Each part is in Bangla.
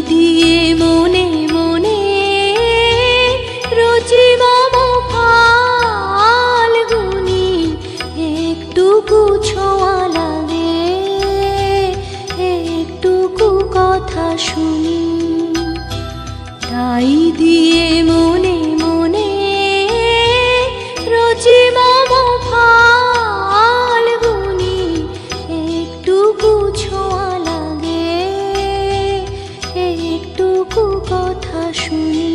দিয়ে মনে মনে রচি মম ফাল্গুনি, একটুকু ছোঁয়া লাগে, একটুকু কথা শুনি। তাই দিয়ে মনে মনে রচি মম ফাল্গুনি, একটুকু ছোঁয়া লাগে, একটুকু কথা শুনি।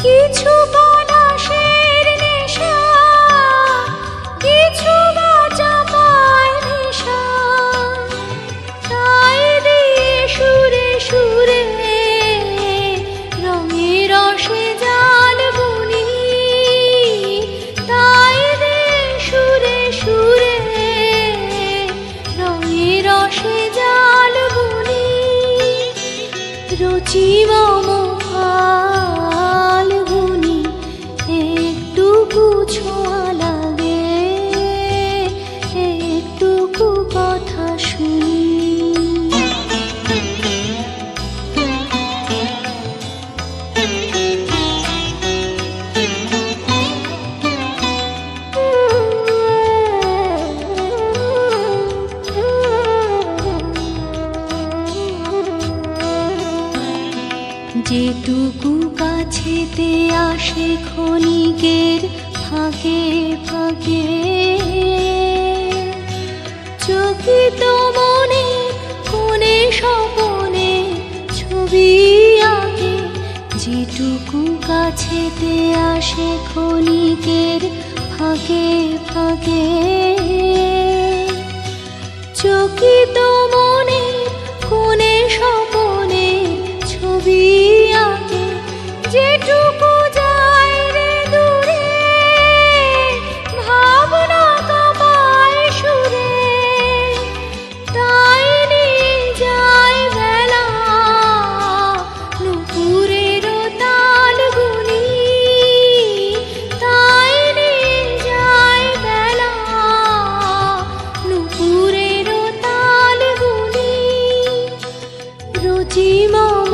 কিছু বাতাসের নেশা, কিছু বাজা পায় নেশা, তাই দিয়ে সুরে সুরে রঙে রসে জাল বুনি। তাই দিয়ে সুরে সুরে রঙে রসে জাল বুনি। রচি মম ফাল্গুনি, একটুকু ছোঁয়া লাগে, একটুকু কথা শুনি। যেটুকু কাছেতে আসে ক্ষণিকের ফাঁকে ফাঁকে, চকিত মনে কোণে স্বপনে ছবি আঁকে। যেটুকু কাছেতে আসে ক্ষণিকের ফাঁকে ফাঁকে, চকিত মনে কোণে স্বপনে ছবি আঁকে। যেটুকু যায় রে দূরে ভাবনা কামায় সুরে, তাই নিয়ে যায় বেলা নুপুরের তাল গুনি। তাই নিয়ে যায় বেলা নুপুরের তাল গুনি। রচি মম